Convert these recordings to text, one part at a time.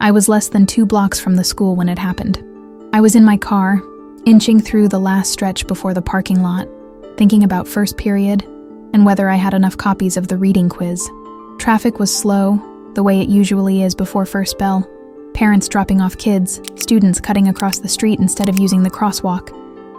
I was less than 2 blocks from the school when it happened. I was in my car, inching through the last stretch before the parking lot, thinking about first period and whether I had enough copies of the reading quiz. Traffic was slow, the way it usually is before first bell. Parents dropping off kids, students cutting across the street instead of using the crosswalk,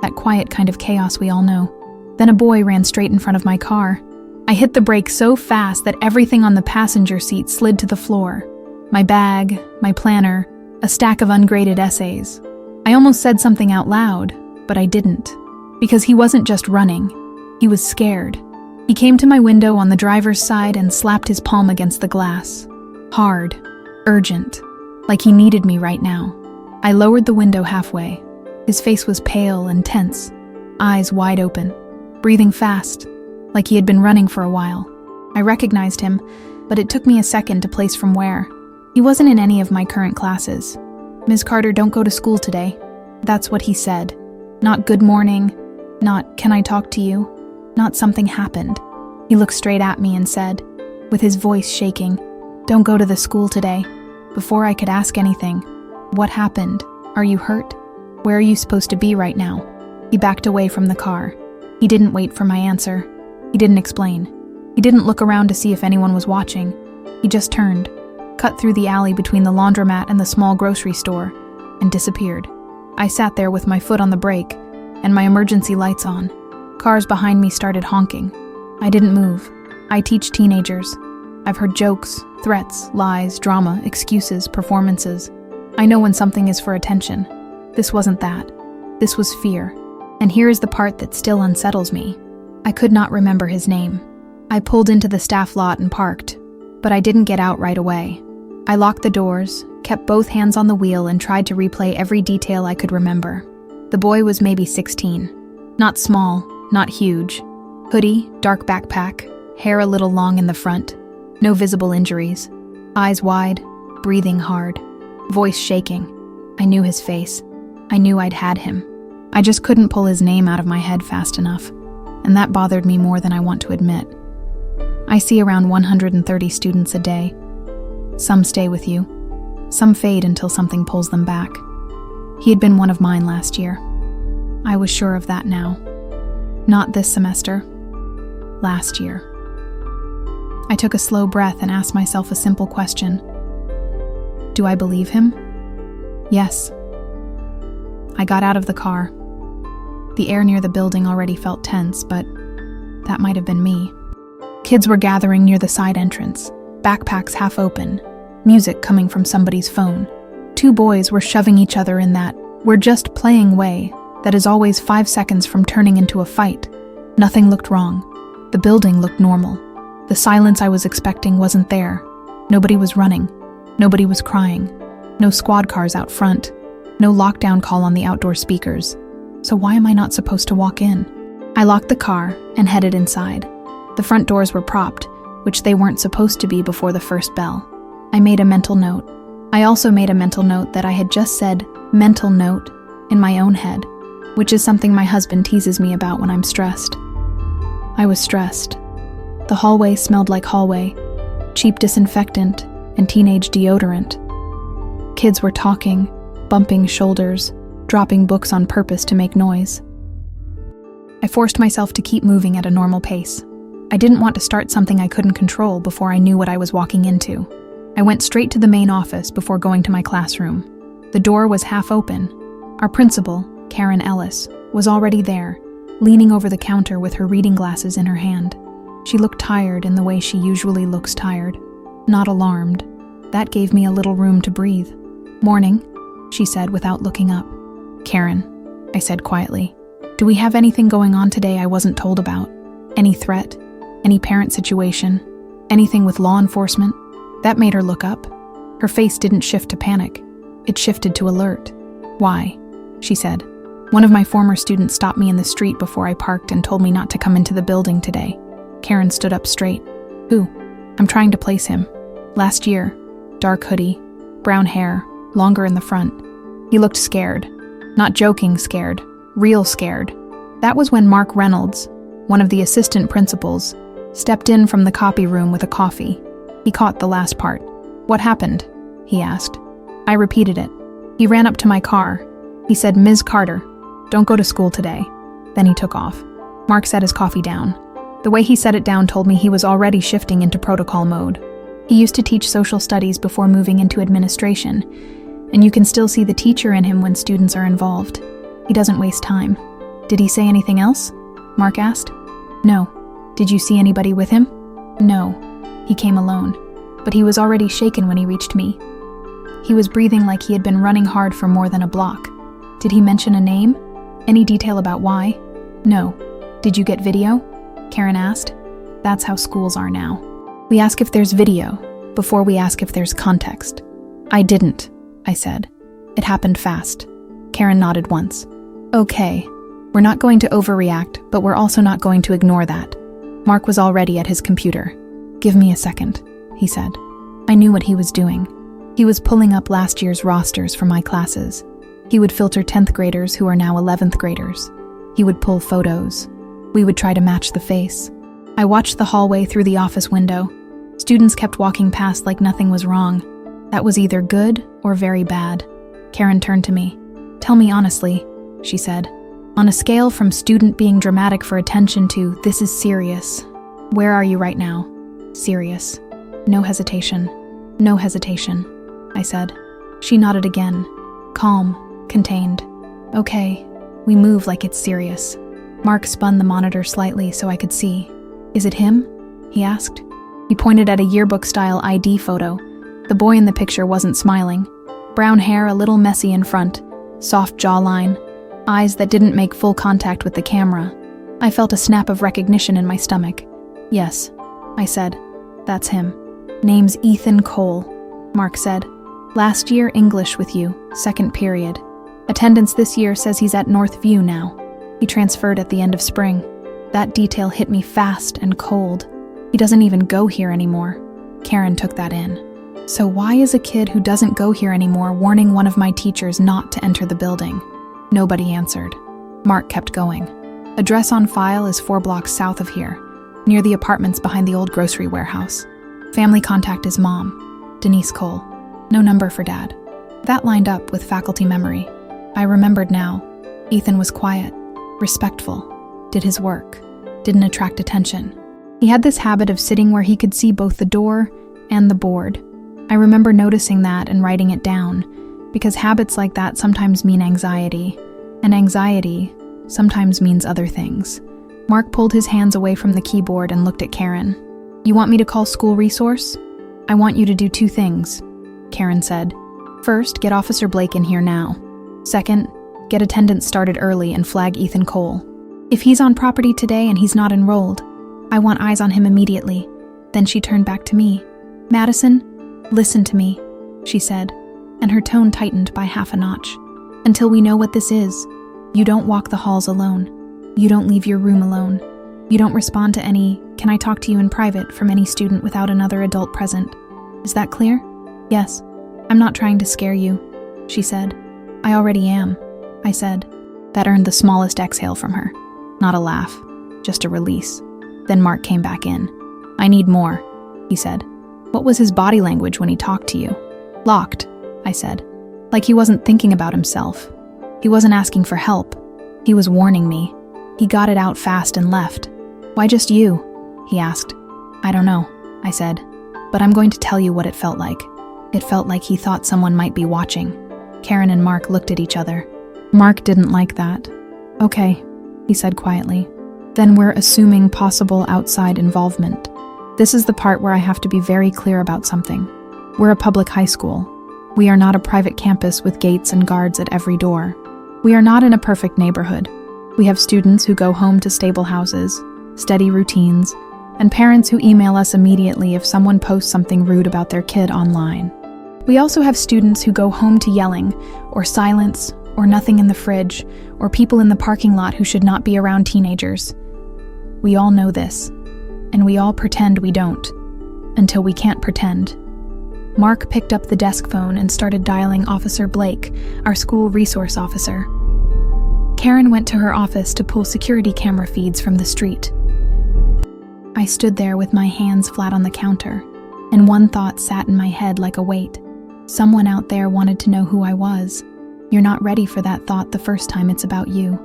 that quiet kind of chaos we all know. Then a boy ran straight in front of my car. I hit the brake so fast that everything on the passenger seat slid to the floor. My bag, my planner, a stack of ungraded essays. I almost said something out loud, but I didn't. Because he wasn't just running, he was scared. He came to my window on the driver's side and slapped his palm against the glass. Hard, urgent, like he needed me right now. I lowered the window halfway. His face was pale and tense, eyes wide open, breathing fast, like he had been running for a while. I recognized him, but it took me a second to place from where. He wasn't in any of my current classes. "Ms. Carter, don't go to school today." That's what he said. Not "good morning," not "can I talk to you," not "something happened." He looked straight at me and said, with his voice shaking, "Don't go to the school today." Before I could ask anything, "What happened? Are you hurt? Where are you supposed to be right now?" He backed away from the car. He didn't wait for my answer. He didn't explain. He didn't look around to see if anyone was watching. He just turned, cut through the alley between the laundromat and the small grocery store, and disappeared. I sat there with my foot on the brake and my emergency lights on. Cars behind me started honking. I didn't move. I teach teenagers. I've heard jokes, threats, lies, drama, excuses, performances. I know when something is for attention. This wasn't that. This was fear. And here is the part that still unsettles me. I could not remember his name. I pulled into the staff lot and parked, but I didn't get out right away. I locked the doors, kept both hands on the wheel, and tried to replay every detail I could remember. The boy was maybe 16. Not small, not huge. Hoodie, dark backpack, hair a little long in the front. No visible injuries. Eyes wide, breathing hard. Voice shaking. I knew his face. I knew I'd had him. I just couldn't pull his name out of my head fast enough, and that bothered me more than I want to admit. I see around 130 students a day. Some stay with you. Some fade until something pulls them back. He had been one of mine last year. I was sure of that now. Not this semester. Last year. I took a slow breath and asked myself a simple question. Do I believe him? Yes. I got out of the car. The air near the building already felt tense, but that might have been me. Kids were gathering near the side entrance, backpacks half open, music coming from somebody's phone. 2 boys were shoving each other in that "we're just playing" way that is always 5 seconds from turning into a fight. Nothing looked wrong. The building looked normal. The silence I was expecting wasn't there. Nobody was running. Nobody was crying. No squad cars out front. No lockdown call on the outdoor speakers. So why am I not supposed to walk in? I locked the car and headed inside. The front doors were propped, which they weren't supposed to be before the first bell. I made a mental note. I also made a mental note that I had just said "mental note" in my own head, which is something my husband teases me about when I'm stressed. I was stressed. The hallway smelled like hallway, cheap disinfectant, and teenage deodorant. Kids were talking, bumping shoulders, dropping books on purpose to make noise. I forced myself to keep moving at a normal pace. I didn't want to start something I couldn't control before I knew what I was walking into. I went straight to the main office before going to my classroom. The door was half open. Our principal, Karen Ellis, was already there, leaning over the counter with her reading glasses in her hand. She looked tired in the way she usually looks tired, not alarmed. That gave me a little room to breathe. "Morning," she said without looking up. "Karen," I said quietly, "do we have anything going on today I wasn't told about? Any threat? Any parent situation? Anything with law enforcement?" That made her look up. Her face didn't shift to panic. It shifted to alert. "Why?" she said. "One of my former students stopped me in the street before I parked and told me not to come into the building today." Karen stood up straight. "Who?" "I'm trying to place him. Last year. Dark hoodie, brown hair, longer in the front. He looked scared. Not joking scared. Real scared. That was when Mark Reynolds, one of the assistant principals, stepped in from the copy room with a coffee. He caught the last part. "What happened?" he asked. I repeated it. He ran up to my car. He said, "Ms. Carter, don't go to school today." Then he took off. Mark set his coffee down. The way he set it down told me he was already shifting into protocol mode. He used to teach social studies before moving into administration, and you can still see the teacher in him when students are involved. He doesn't waste time. "Did he say anything else?" Mark asked. "No." "Did you see anybody with him?" "No. He came alone. But he was already shaken when he reached me. He was breathing like he had been running hard for more than a block." "Did he mention a name? Any detail about why?" "No." "Did you get video?" Karen asked. That's how schools are now. We ask if there's video before we ask if there's context. "I didn't," I said. "It happened fast." Karen nodded once. "Okay. We're not going to overreact, but we're also not going to ignore that." Mark was already at his computer. "Give me a second," he said. I knew what he was doing. He was pulling up last year's rosters for my classes. He would filter 10th graders who are now 11th graders. He would pull photos. We would try to match the face. I watched the hallway through the office window. Students kept walking past like nothing was wrong. That was either good or very bad. Karen turned to me. "Tell me honestly," she said. "On a scale from student being dramatic for attention to this is serious, where are you right now?" "Serious." No hesitation. "No hesitation," I said. She nodded again. Calm, contained. "Okay, we move like it's serious." Mark spun the monitor slightly so I could see. "Is it him?" he asked. He pointed at a yearbook-style ID photo. The boy in the picture wasn't smiling. Brown hair a little messy in front, soft jawline, eyes that didn't make full contact with the camera. I felt a snap of recognition in my stomach. "Yes," I said. "That's him." "Name's Ethan Cole," Mark said. "Last year English with you, 2nd period. Attendance this year says he's at Northview now. He transferred at the end of spring." That detail hit me fast and cold. He doesn't even go here anymore. Karen took that in. So why is a kid who doesn't go here anymore warning one of my teachers not to enter the building? Nobody answered. Mark kept going. "Address on file is 4 blocks south of here, near the apartments behind the old grocery warehouse. Family contact is Mom, Denise Cole. No number for Dad." That lined up with faculty memory. I remembered now. Ethan was quiet, respectful, did his work, didn't attract attention. He had this habit of sitting where he could see both the door and the board. I remember noticing that and writing it down, because habits like that sometimes mean anxiety, and anxiety sometimes means other things. Mark pulled his hands away from the keyboard and looked at Karen. "You want me to call school resource?" "I want you to do 2 things," Karen said. "First, get Officer Blake in here now. Second, get attendance started early and flag Ethan Cole. If he's on property today and he's not enrolled, I want eyes on him immediately." Then she turned back to me. "Madison, listen to me," she said, and her tone tightened by half a notch. "Until we know what this is, you don't walk the halls alone. You don't leave your room alone. You don't respond to any, 'Can I talk to you in private?' from any student without another adult present. Is that clear?" "Yes. I'm not trying to scare you," she said. "I already am," I said. That earned the smallest exhale from her. Not a laugh, just a release. Then Mark came back in. "I need more," he said. "What was his body language when he talked to you?" "Locked," I said. Like he wasn't thinking about himself. He wasn't asking for help. He was warning me. He got it out fast and left. "Why just you?" he asked. "I don't know," I said. "But I'm going to tell you what it felt like." It felt like he thought someone might be watching. Karen and Mark looked at each other. Mark didn't like that. "Okay," he said quietly. "Then we're assuming possible outside involvement. This is the part where I have to be very clear about something. We're a public high school. We are not a private campus with gates and guards at every door. We are not in a perfect neighborhood. We have students who go home to stable houses, steady routines, and parents who email us immediately if someone posts something rude about their kid online. We also have students who go home to yelling, or silence, or nothing in the fridge, or people in the parking lot who should not be around teenagers. We all know this, and we all pretend we don't, until we can't pretend." Mark picked up the desk phone and started dialing Officer Blake, our school resource officer. Karen went to her office to pull security camera feeds from the street. I stood there with my hands flat on the counter, and one thought sat in my head like a weight. Someone out there wanted to know who I was. You're not ready for that thought the first time it's about you.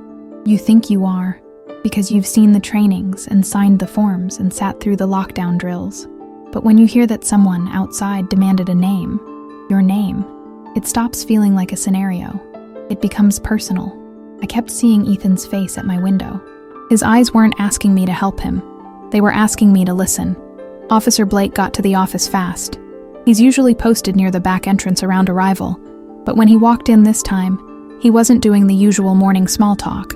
You think you are, because you've seen the trainings and signed the forms and sat through the lockdown drills. But when you hear that someone outside demanded a name, your name, it stops feeling like a scenario. It becomes personal. I kept seeing Ethan's face at my window. His eyes weren't asking me to help him. They were asking me to listen. Officer Blake got to the office fast. He's usually posted near the back entrance around arrival, but when he walked in this time, he wasn't doing the usual morning small talk.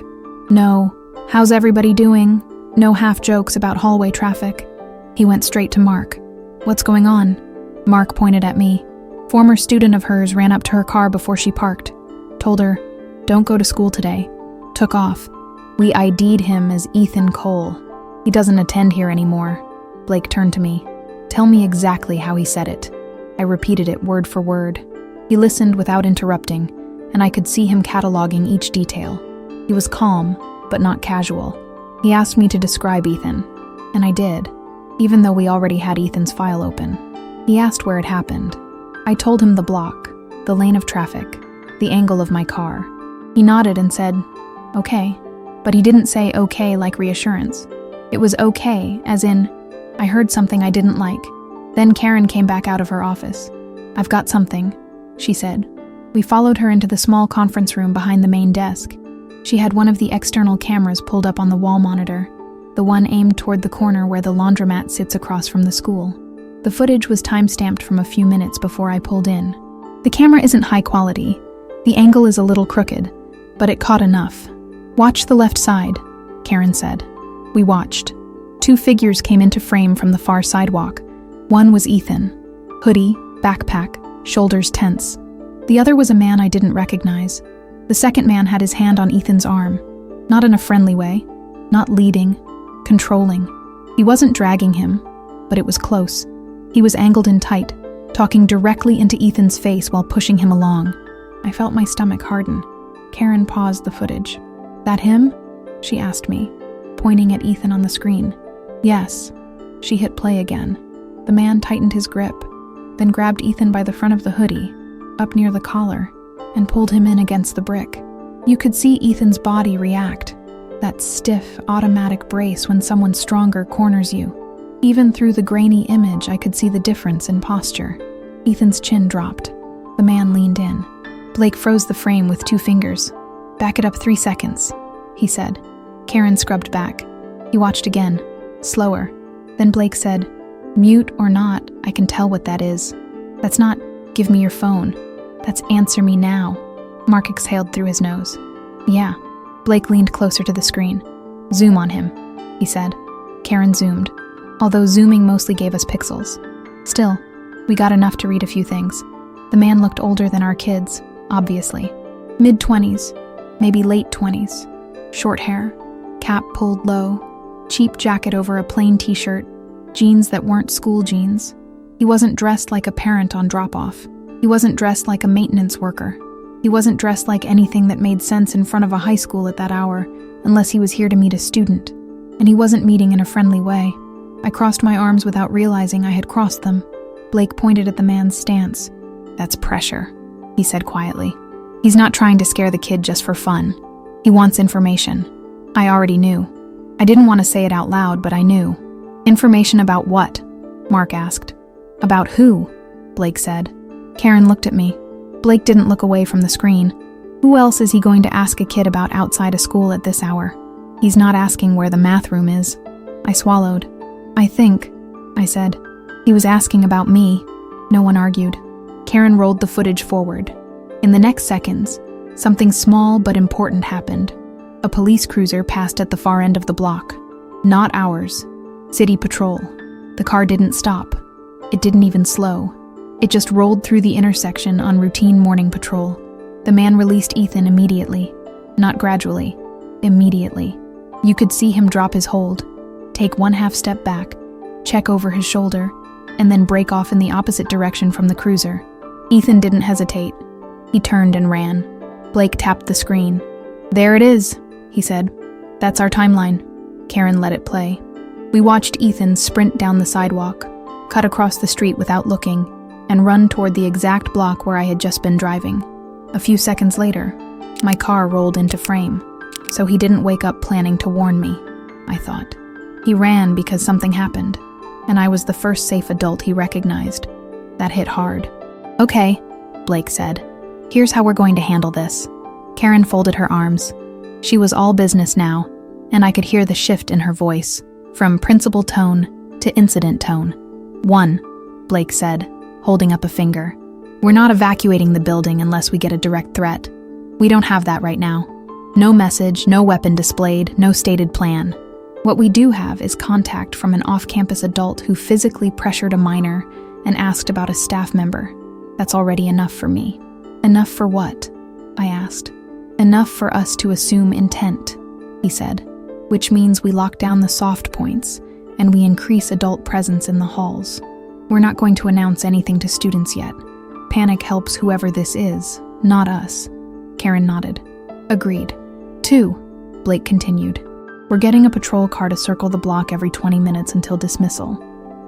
No, how's everybody doing? No half jokes about hallway traffic. He went straight to Mark. What's going on? Mark pointed at me. Former student of hers ran up to her car before she parked. Told her, don't go to school today. Took off. We ID'd him as Ethan Cole. He doesn't attend here anymore. Blake turned to me. Tell me exactly how he said it. I repeated it word for word. He listened without interrupting, and I could see him cataloging each detail. He was calm, but not casual. He asked me to describe Ethan, and I did, even though we already had Ethan's file open. He asked where it happened. I told him the block, the lane of traffic, the angle of my car. He nodded and said, okay, but he didn't say okay like reassurance. It was okay, as in, I heard something I didn't like. Then Karen came back out of her office. I've got something, she said. We followed her into the small conference room behind the main desk. She had one of the external cameras pulled up on the wall monitor, the one aimed toward the corner where the laundromat sits across from the school. The footage was time-stamped from a few minutes before I pulled in. The camera isn't high quality. The angle is a little crooked, but it caught enough. Watch the left side, Karen said. We watched. Two figures came into frame from the far sidewalk. One was Ethan. Hoodie, backpack, shoulders tense. The other was a man I didn't recognize. The second man had his hand on Ethan's arm. Not in a friendly way. Not leading. Controlling. He wasn't dragging him, but it was close. He was angled in tight, talking directly into Ethan's face while pushing him along. I felt my stomach harden. Karen paused the footage. That him? She asked me, pointing at Ethan on the screen. Yes. She hit play again. The man tightened his grip, then grabbed Ethan by the front of the hoodie, up near the collar, and pulled him in against the brick. You could see Ethan's body react, that stiff, automatic brace when someone stronger corners you. Even through the grainy image, I could see the difference in posture. Ethan's chin dropped. The man leaned in. Blake froze the frame with 2 fingers. Back it up 3 seconds, he said. Karen scrubbed back. He watched again, slower. Then Blake said, mute or not, I can tell what that is. That's not, give me your phone. That's answer me now. Mark exhaled through his nose. Yeah. Blake leaned closer to the screen. Zoom on him, he said. Karen zoomed, although zooming mostly gave us pixels. Still, we got enough to read a few things. The man looked older than our kids, obviously. Mid-20s, maybe late 20s. Short hair, cap pulled low, cheap jacket over a plain t-shirt, jeans that weren't school jeans. He wasn't dressed like a parent on drop-off. He wasn't dressed like a maintenance worker. He wasn't dressed like anything that made sense in front of a high school at that hour, unless he was here to meet a student. And he wasn't meeting in a friendly way. I crossed my arms without realizing I had crossed them. Blake pointed at the man's stance. That's pressure, he said quietly. He's not trying to scare the kid just for fun. He wants information. I already knew. I didn't want to say it out loud, but I knew. Information about what? Mark asked. About who? Blake said. Karen looked at me. Blake didn't look away from the screen. Who else is he going to ask a kid about outside of school at this hour? He's not asking where the math room is. I swallowed. I think, I said. He was asking about me. No one argued. Karen rolled the footage forward. In the next seconds, something small but important happened. A police cruiser passed at the far end of the block. Not ours. City patrol. The car didn't stop. It didn't even slow. It just rolled through the intersection on routine morning patrol. The man released Ethan immediately. Not gradually. Immediately. You could see him drop his hold, take 1/2 step back, check over his shoulder, and then break off in the opposite direction from the cruiser. Ethan didn't hesitate. He turned and ran. Blake tapped the screen. There it is, he said. That's our timeline. Karen let it play. We watched Ethan sprint down the sidewalk, cut across the street without looking, and run toward the exact block where I had just been driving. A few seconds later, my car rolled into frame, so he didn't wake up planning to warn me, I thought. He ran because something happened, and I was the first safe adult he recognized. That hit hard. "Okay," Blake said. "Here's how we're going to handle this." Karen folded her arms. She was all business now, and I could hear the shift in her voice, from principal tone to incident tone. "1," Blake said, holding up a finger. "We're not evacuating the building unless we get a direct threat. We don't have that right now. No message, no weapon displayed, no stated plan. What we do have is contact from an off-campus adult who physically pressured a minor and asked about a staff member. That's already enough for me." "Enough for what?" I asked. "Enough for us to assume intent," he said, "which means we lock down the soft points and we increase adult presence in the halls. We're not going to announce anything to students yet. Panic helps whoever this is, not us." Karen nodded. "Agreed." 2, Blake continued. "We're getting a patrol car to circle the block every 20 minutes until dismissal.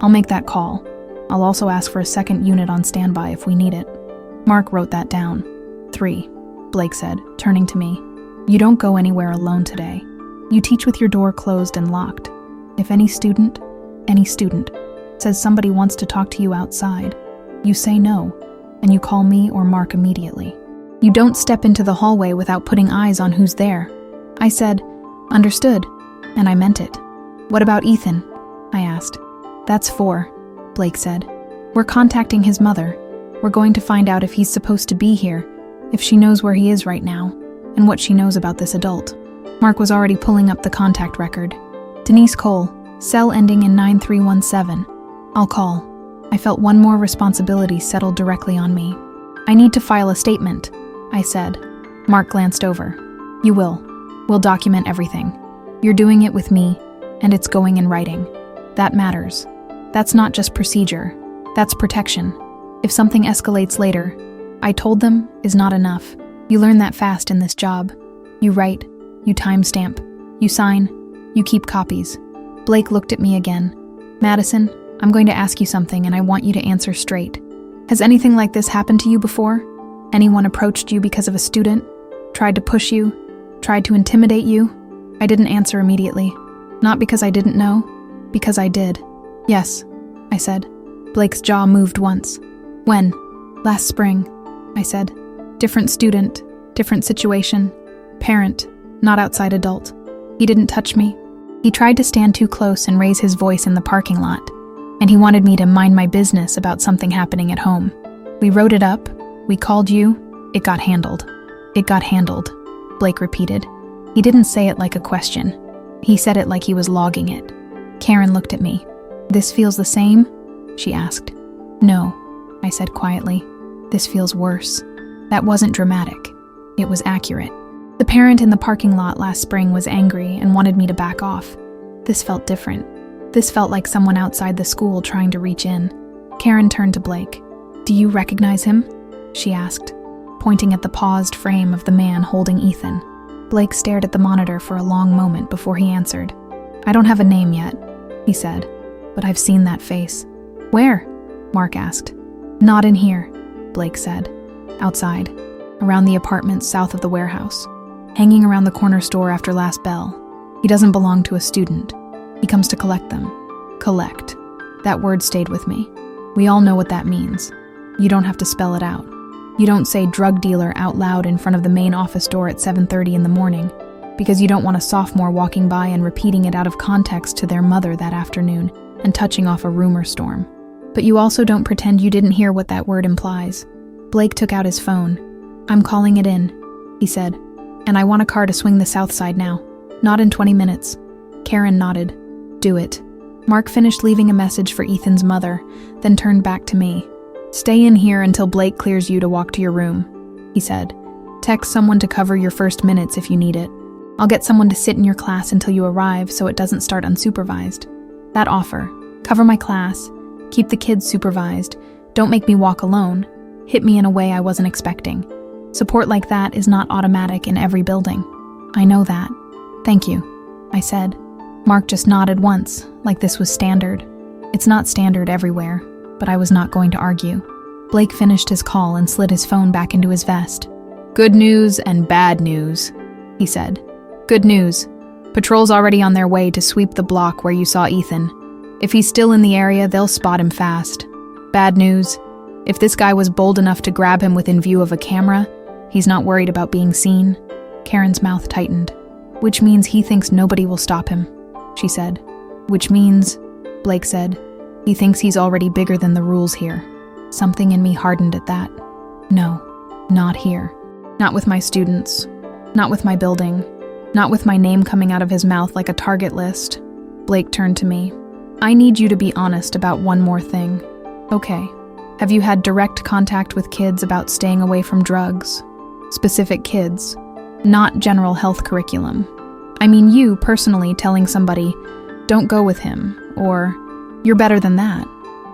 I'll make that call. I'll also ask for a second unit on standby if we need it." Mark wrote that down. 3, Blake said, turning to me. "You don't go anywhere alone today. You teach with your door closed and locked. If any student, says somebody wants to talk to you outside, you say no, and you call me or Mark immediately. You don't step into the hallway without putting eyes on who's there." I said, "Understood," and I meant it. "What about Ethan?" I asked. "That's 4, Blake said. "We're contacting his mother. We're going to find out if he's supposed to be here, if she knows where he is right now, and what she knows about this adult." Mark was already pulling up the contact record. "Denise Cole, cell ending in 9317. I'll call." I felt one more responsibility settled directly on me. "I need to file a statement," I said. Mark glanced over. "You will. We'll document everything. You're doing it with me, and it's going in writing. That matters. That's not just procedure. That's protection. If something escalates later, 'I told them' is not enough. You learn that fast in this job. You write, you timestamp, you sign, you keep copies." Blake looked at me again. "Madison, I'm going to ask you something and I want you to answer straight. Has anything like this happened to you before? Anyone approached you because of a student? Tried to push you? Tried to intimidate you?" I didn't answer immediately. Not because I didn't know, because I did. "Yes," I said. Blake's jaw moved once. "When?" "Last spring," I said. "Different student, different situation. Parent, not outside adult. He didn't touch me. He tried to stand too close and raise his voice in the parking lot, and he wanted me to mind my business about something happening at home. We wrote it up, we called you, it got handled." "It got handled," Blake repeated. He didn't say it like a question. He said it like he was logging it. Karen looked at me. "This feels the same?" she asked. "No," I said quietly. "This feels worse." That wasn't dramatic. It was accurate. The parent in the parking lot last spring was angry and wanted me to back off. This felt different. This felt like someone outside the school trying to reach in. Karen turned to Blake. "Do you recognize him?" she asked, pointing at the paused frame of the man holding Ethan. Blake stared at the monitor for a long moment before he answered. "I don't have a name yet," he said, "but I've seen that face." "Where?" Mark asked. "Not in here," Blake said. "Outside, around the apartments south of the warehouse, hanging around the corner store after last bell. He doesn't belong to a student. He comes to collect them." Collect. That word stayed with me. We all know what that means. You don't have to spell it out. You don't say drug dealer out loud in front of the main office door at 7:30 in the morning, because you don't want a sophomore walking by and repeating it out of context to their mother that afternoon and touching off a rumor storm. But you also don't pretend you didn't hear what that word implies. Blake took out his phone. "I'm calling it in," he said, "and I want a car to swing the south side now. Not in 20 minutes. Karen nodded. "Do it." Mark finished leaving a message for Ethan's mother, then turned back to me. "Stay in here until Blake clears you to walk to your room," he said. "Text someone to cover your first minutes if you need it. I'll get someone to sit in your class until you arrive so it doesn't start unsupervised. That offer. Cover my class. Keep the kids supervised. Don't make me walk alone. Hit me in a way I wasn't expecting. Support like that is not automatic in every building. I know that. Thank you," I said. Mark just nodded once, like this was standard. It's not standard everywhere, but I was not going to argue. Blake finished his call and slid his phone back into his vest. "Good news and bad news," he said. "Good news. Patrol's already on their way to sweep the block where you saw Ethan. If he's still in the area, they'll spot him fast. Bad news. If this guy was bold enough to grab him within view of a camera, he's not worried about being seen." Karen's mouth tightened. "Which means he thinks nobody will stop him," she said. "Which means," Blake said, "he thinks he's already bigger than the rules here." Something in me hardened at that. No, not here. Not with my students. Not with my building. Not with my name coming out of his mouth like a target list. Blake turned to me. "I need you to be honest about one more thing." "Okay. Have you had direct contact with kids about staying away from drugs? Specific kids, not general health curriculum. I mean you personally telling somebody, 'Don't go with him,' or 'You're better than that,'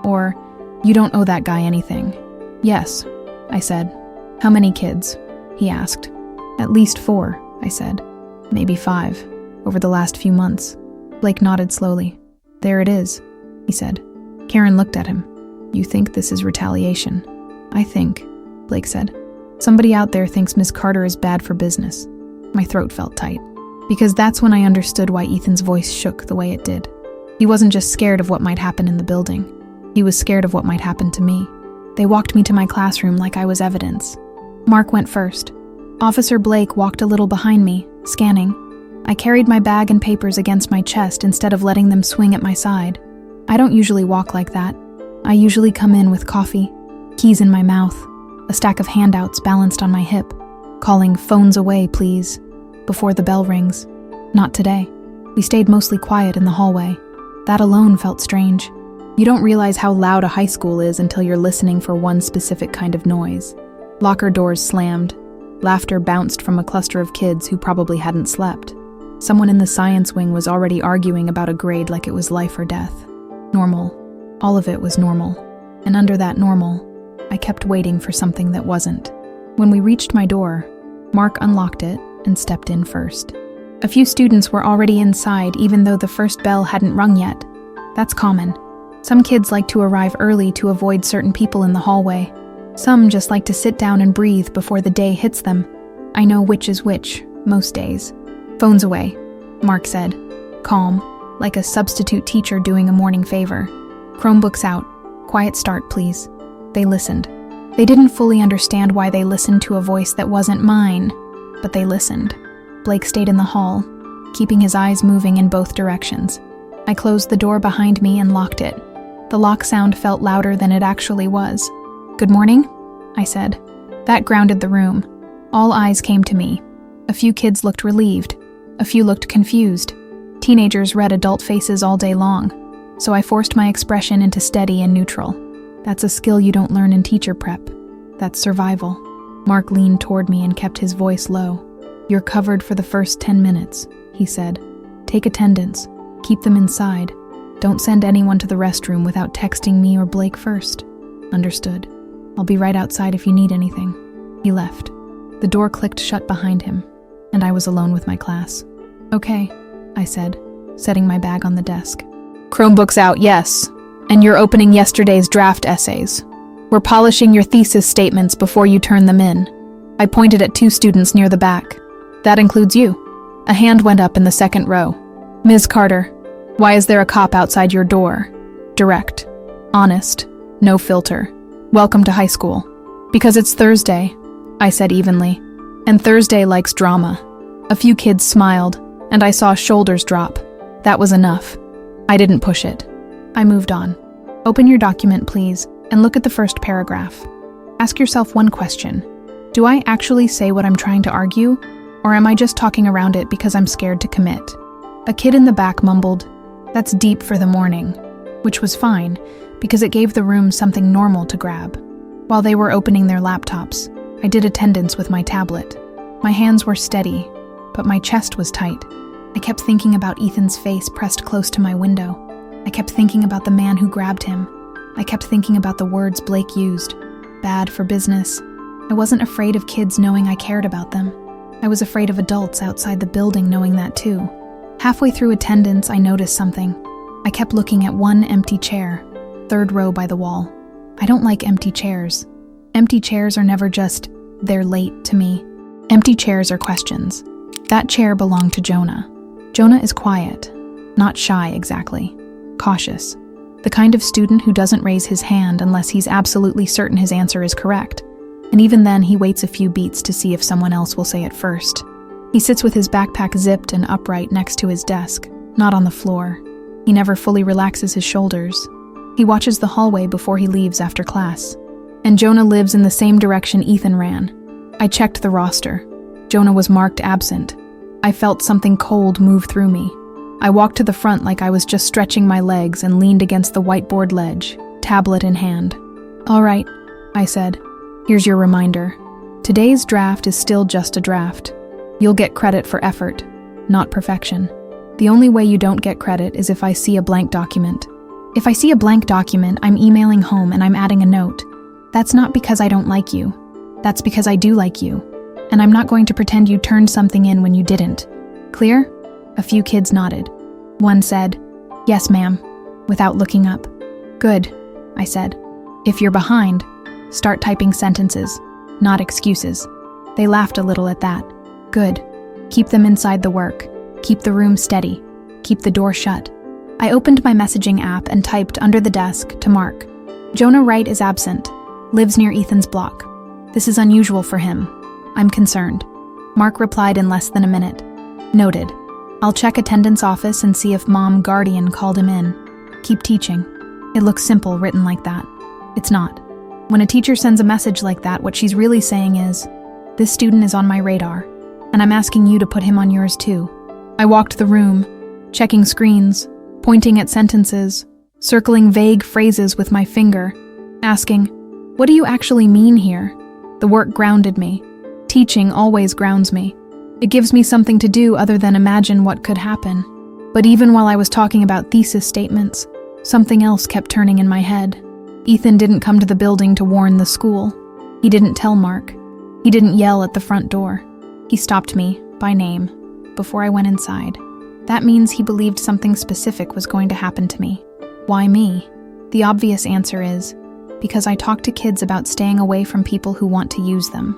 or 'You don't owe that guy anything.'" "Yes," I said. "How many kids?" he asked. "At least 4, I said. "Maybe 5, over the last few months." Blake nodded slowly. "There it is," he said. Karen looked at him. "You think this is retaliation?" "I think," Blake said, "somebody out there thinks Miss Carter is bad for business." My throat felt tight, because that's when I understood why Ethan's voice shook the way it did. He wasn't just scared of what might happen in the building. He was scared of what might happen to me. They walked me to my classroom like I was evidence. Mark went first. Officer Blake walked a little behind me, scanning. I carried my bag and papers against my chest instead of letting them swing at my side. I don't usually walk like that. I usually come in with coffee, keys in my mouth, a stack of handouts balanced on my hip, calling "Phones away, please," before the bell rings. Not today. We stayed mostly quiet in the hallway. That alone felt strange. You don't realize how loud a high school is until you're listening for one specific kind of noise. Locker doors slammed. Laughter bounced from a cluster of kids who probably hadn't slept. Someone in the science wing was already arguing about a grade like it was life or death. Normal. All of it was normal. And under that normal, I kept waiting for something that wasn't. When we reached my door, Mark unlocked it and stepped in first. A few students were already inside even though the first bell hadn't rung yet. That's common. Some kids like to arrive early to avoid certain people in the hallway. Some just like to sit down and breathe before the day hits them. I know which is which, most days. "Phones away," Mark said, calm, like a substitute teacher doing a morning favor. "Chromebooks out. Quiet start, please." They listened. They didn't fully understand why they listened to a voice that wasn't mine, but they listened. Blake stayed in the hall, keeping his eyes moving in both directions. I closed the door behind me and locked it. The lock sound felt louder than it actually was. "Good morning," I said. That grounded the room. All eyes came to me. A few kids looked relieved. A few looked confused. Teenagers read adult faces all day long, so I forced my expression into steady and neutral. That's a skill you don't learn in teacher prep. That's survival. Mark leaned toward me and kept his voice low. "You're covered for the first 10 minutes, he said. "Take attendance. Keep them inside. Don't send anyone to the restroom without texting me or Blake first." "Understood. I'll be right outside if you need anything." He left. The door clicked shut behind him, and I was alone with my class. "Okay," I said, setting my bag on the desk. "Chromebooks out, yes. And you're opening yesterday's draft essays. We're polishing your thesis statements before you turn them in." I pointed at 2 students near the back. "That includes you." A hand went up in the second row. "Ms. Carter, why is there a cop outside your door?" Direct. Honest. No filter. "Welcome to high school." "Because it's Thursday," I said evenly. "And Thursday likes drama." A few kids smiled, and I saw shoulders drop. That was enough. I didn't push it. I moved on. "Open your document, please, and look at the first paragraph. Ask yourself one question. Do I actually say what I'm trying to argue, or am I just talking around it because I'm scared to commit?" A kid in the back mumbled, "That's deep for the morning," which was fine, because it gave the room something normal to grab. While they were opening their laptops, I did attendance with my tablet. My hands were steady, but my chest was tight. I kept thinking about Ethan's face pressed close to my window. I kept thinking about the man who grabbed him. I kept thinking about the words Blake used. Bad for business. I wasn't afraid of kids knowing I cared about them. I was afraid of adults outside the building knowing that too. Halfway through attendance, I noticed something. I kept looking at one empty chair, 3rd row by the wall. I don't like empty chairs. Empty chairs are never just, they're late to me. Empty chairs are questions. That chair belonged to Jonah. Jonah is quiet, not shy exactly, cautious. The kind of student who doesn't raise his hand unless he's absolutely certain his answer is correct. And even then, he waits a few beats to see if someone else will say it first. He sits with his backpack zipped and upright next to his desk, not on the floor. He never fully relaxes his shoulders. He watches the hallway before he leaves after class. And Jonah lives in the same direction Ethan ran. I checked the roster. Jonah was marked absent. I felt something cold move through me. I walked to the front like I was just stretching my legs and leaned against the whiteboard ledge, tablet in hand. "All right," I said. "Here's your reminder. Today's draft is still just a draft. You'll get credit for effort, not perfection. The only way you don't get credit is if I see a blank document. If I see a blank document, I'm emailing home and I'm adding a note. That's not because I don't like you. That's because I do like you. And I'm not going to pretend you turned something in when you didn't. Clear?" A few kids nodded. One said, "Yes, ma'am," without looking up. "Good," I said. "If you're behind, start typing sentences, not excuses." They laughed a little at that. "Good. Keep them inside the work. Keep the room steady. Keep the door shut." I opened my messaging app and typed under the desk to Mark. "Jonah Wright is absent. Lives near Ethan's block. This is unusual for him. I'm concerned." Mark replied in less than a minute. "Noted. I'll check attendance office and see if mom guardian called him in. Keep teaching." It looks simple written like that. It's not. When a teacher sends a message like that, what she's really saying is, "This student is on my radar, and I'm asking you to put him on yours too." I walked the room, checking screens, pointing at sentences, circling vague phrases with my finger, asking, "What do you actually mean here?" The work grounded me. Teaching always grounds me. It gives me something to do other than imagine what could happen. But even while I was talking about thesis statements, something else kept turning in my head. Ethan didn't come to the building to warn the school. He didn't tell Mark. He didn't yell at the front door. He stopped me, by name, before I went inside. That means he believed something specific was going to happen to me. Why me? The obvious answer is, because I talk to kids about staying away from people who want to use them.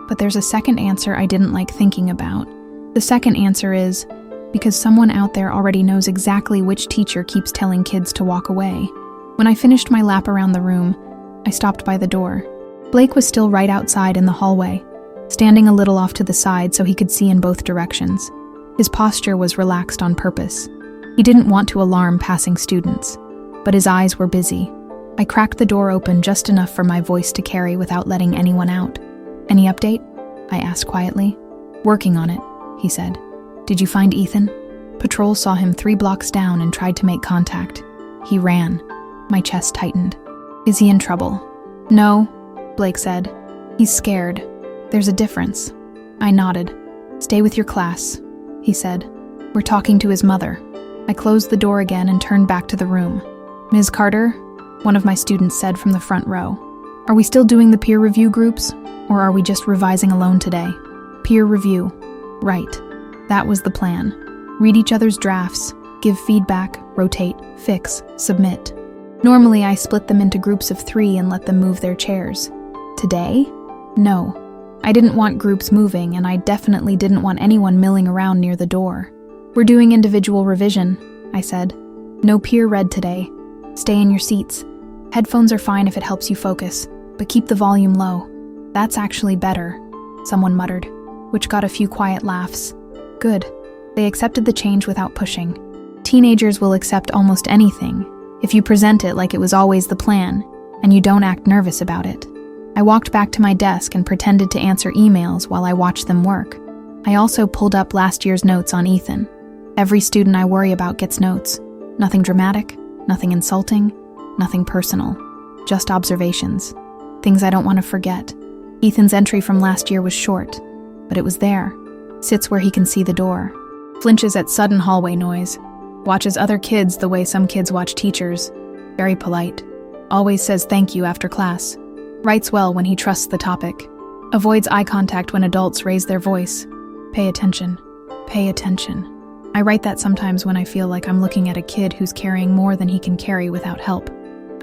But there's a second answer I didn't like thinking about. The second answer is, because someone out there already knows exactly which teacher keeps telling kids to walk away. When I finished my lap around the room, I stopped by the door. Blake was still right outside in the hallway, standing a little off to the side so he could see in both directions. His posture was relaxed on purpose. He didn't want to alarm passing students, but his eyes were busy. I cracked the door open just enough for my voice to carry without letting anyone out. "Any update?" I asked quietly. "Working on it," he said. "Did you find Ethan?" Patrol saw him 3 blocks down and tried to make contact. He ran. My chest tightened. "Is he in trouble?" "No," Blake said. "He's scared. There's a difference." I nodded. "Stay with your class," he said. "We're talking to his mother." I closed the door again and turned back to the room. "Ms. Carter," one of my students said from the front row, "are we still doing the peer review groups? Or are we just revising alone today?" Peer review. Right. That was the plan. Read each other's drafts, give feedback, rotate, fix, submit. Normally, I split them into groups of 3 and let them move their chairs. Today? No. I didn't want groups moving, and I definitely didn't want anyone milling around near the door. "We're doing individual revision," I said. "No peer read today. Stay in your seats. Headphones are fine if it helps you focus, but keep the volume low." "That's actually better," someone muttered, which got a few quiet laughs. Good. They accepted the change without pushing. Teenagers will accept almost anything if you present it like it was always the plan, and you don't act nervous about it. I walked back to my desk and pretended to answer emails while I watched them work. I also pulled up last year's notes on Ethan. Every student I worry about gets notes. Nothing dramatic, nothing insulting, nothing personal. Just observations. Things I don't want to forget. Ethan's entry from last year was short, but it was there. Sits where he can see the door. Flinches at sudden hallway noise. Watches other kids the way some kids watch teachers. Very polite. Always says thank you after class. Writes well when he trusts the topic. Avoids eye contact when adults raise their voice. Pay attention. Pay attention. I write that sometimes when I feel like I'm looking at a kid who's carrying more than he can carry without help.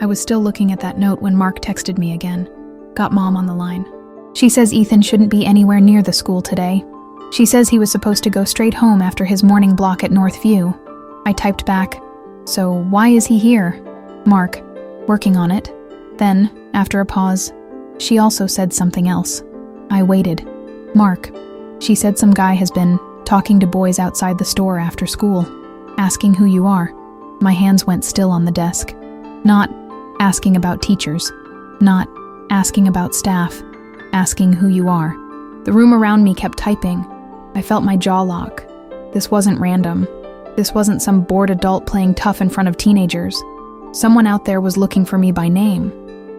I was still looking at that note when Mark texted me again. Got Mom on the line. She says Ethan shouldn't be anywhere near the school today. She says he was supposed to go straight home after his morning block at Northview. I typed back, "So why is he here?" Mark, "Working on it." Then, after a pause, she also said something else. I waited. "Mark," she said, "some guy has been talking to boys outside the store after school, asking who you are." My hands went still on the desk. Not asking about teachers. Not asking about staff. Asking who you are. The room around me kept typing. I felt my jaw lock. This wasn't random. This wasn't some bored adult playing tough in front of teenagers. Someone out there was looking for me by name,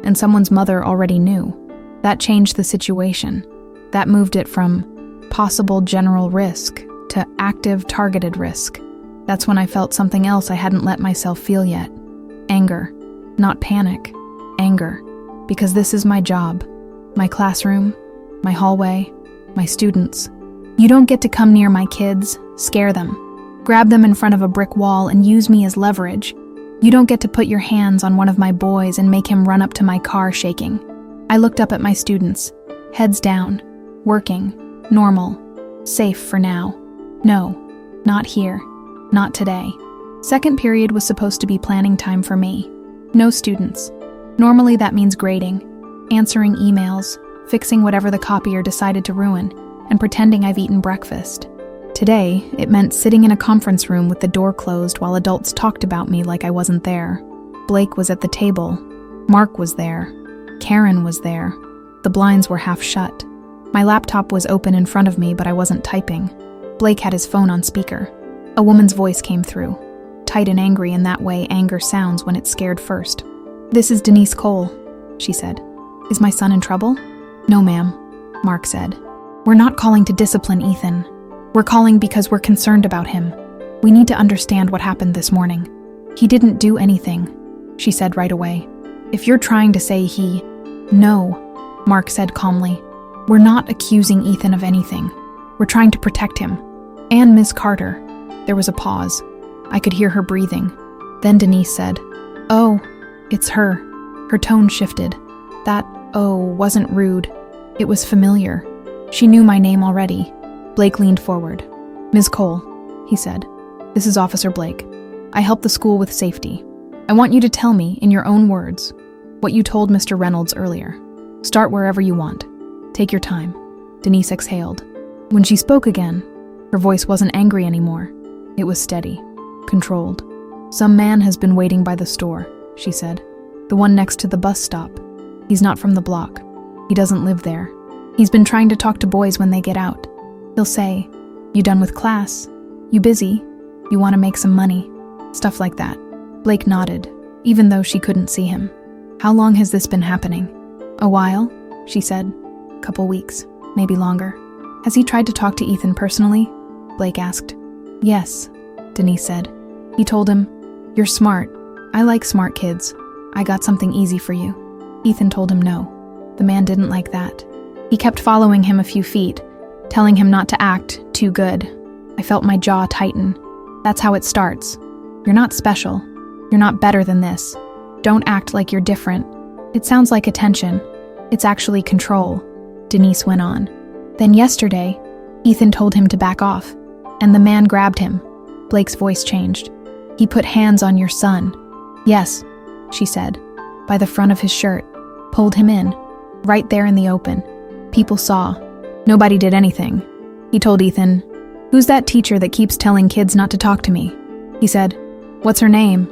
and someone's mother already knew. That changed the situation. That moved it from possible general risk to active targeted risk. That's when I felt something else I hadn't let myself feel yet. Anger. Not panic. Anger. Because this is my job. My classroom. My hallway. My students. You don't get to come near my kids, scare them, grab them in front of a brick wall and use me as leverage. You don't get to put your hands on one of my boys and make him run up to my car shaking. I looked up at my students, heads down, working, normal, safe for now. No, not here, not today. Second period was supposed to be planning time for me. No students. Normally that means grading, answering emails, fixing whatever the copier decided to ruin, and pretending I've eaten breakfast. Today, it meant sitting in a conference room with the door closed while adults talked about me like I wasn't there. Blake was at the table. Mark was there. Karen was there. The blinds were half shut. My laptop was open in front of me, but I wasn't typing. Blake had his phone on speaker. A woman's voice came through, tight and angry in that way anger sounds when it's scared first. "This is Denise Cole," she said. "Is my son in trouble?" "No, ma'am," Mark said. "We're not calling to discipline Ethan. We're calling because we're concerned about him. We need to understand what happened this morning. He didn't do anything," she said right away. "If you're trying to say he..." "No," Mark said calmly. "We're not accusing Ethan of anything. We're trying to protect him. And Miss Carter." There was a pause. I could hear her breathing. Then Denise said, "Oh, it's her." Her tone shifted. That "oh" wasn't rude. It was familiar. She knew my name already. Blake leaned forward. "Ms. Cole," he said. "This is Officer Blake. I help the school with safety. I want you to tell me, in your own words, what you told Mr. Reynolds earlier. Start wherever you want. Take your time." Denise exhaled. When she spoke again, her voice wasn't angry anymore. It was steady, controlled. "Some man has been waiting by the store," she said. "The one next to the bus stop. He's not from the block. He doesn't live there. He's been trying to talk to boys when they get out. He'll say, 'You done with class? You busy? You want to make some money?' Stuff like that." Blake nodded, even though she couldn't see him. "How long has this been happening?" "A while," she said. "Couple weeks, maybe longer." "Has he tried to talk to Ethan personally?" Blake asked. "Yes," Denise said. He told him, "You're smart. I like smart kids. I got something easy for you." Ethan told him no. The man didn't like that. He kept following him a few feet, telling him not to act too good. I felt my jaw tighten. That's how it starts. You're not special. You're not better than this. Don't act like you're different. It sounds like attention. It's actually control, Denise went on. Then yesterday, Ethan told him to back off, and the man grabbed him. Blake's voice changed. "He put hands on your son." "Yes," she said, "by the front of his shirt. Pulled him in, right there in the open. People saw. Nobody did anything." He told Ethan, "Who's that teacher that keeps telling kids not to talk to me?" He said, "What's her name?"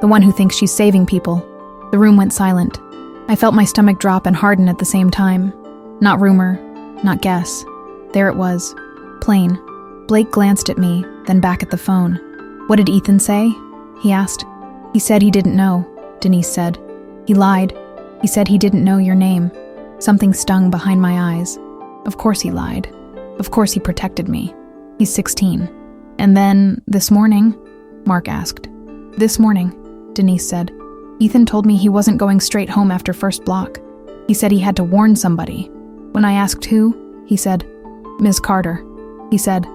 "The one who thinks she's saving people." The room went silent. I felt my stomach drop and harden at the same time. Not rumor, not guess. There it was. Plain. Blake glanced at me, then back at the phone. "What did Ethan say?" he asked. "He said he didn't know," Denise said. "He lied. He said he didn't know your name." Something stung behind my eyes. Of course he lied. Of course he protected me. He's 16. "And then, this morning?" Mark asked. "This morning," Denise said. "Ethan told me he wasn't going straight home after first block. He said he had to warn somebody. When I asked who, he said, 'Ms. Carter.' He said,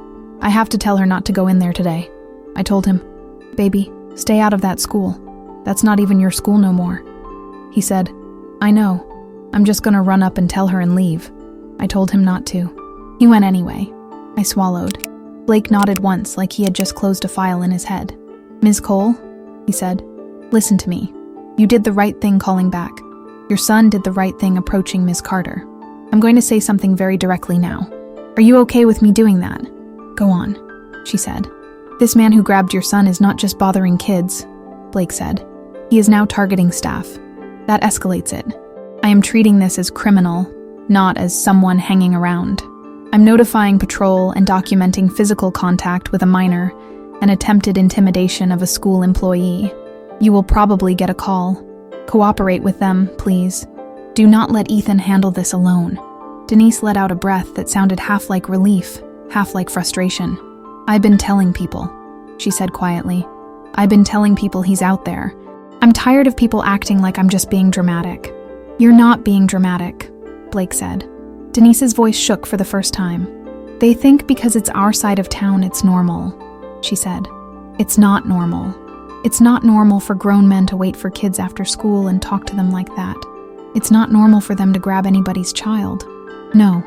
'I have to tell her not to go in there today.' I told him, 'Baby, stay out of that school. That's not even your school no more.' He said, "I know. I'm just gonna run up and tell her and leave." I told him not to. He went anyway. I swallowed. Blake nodded once, like he had just closed a file in his head. "Ms. Cole," he said, "listen to me. You did the right thing calling back. Your son did the right thing approaching Ms. Carter. I'm going to say something very directly now. Are you okay with me doing that?" "Go on," she said. "This man who grabbed your son is not just bothering kids," Blake said. "He is now targeting staff. That escalates it. I am treating this as criminal, not as someone hanging around. I'm notifying patrol and documenting physical contact with a minor and attempted intimidation of a school employee. You will probably get a call. Cooperate with them, please. Do not let Ethan handle this alone." Denise let out a breath that sounded half like relief, half like frustration. "I've been telling people," she said quietly. "I've been telling people he's out there. I'm tired of people acting like I'm just being dramatic." "You're not being dramatic," Blake said. Denise's voice shook for the first time. "They think because it's our side of town it's normal," she said. "It's not normal. It's not normal for grown men to wait for kids after school and talk to them like that. It's not normal for them to grab anybody's child." "No,"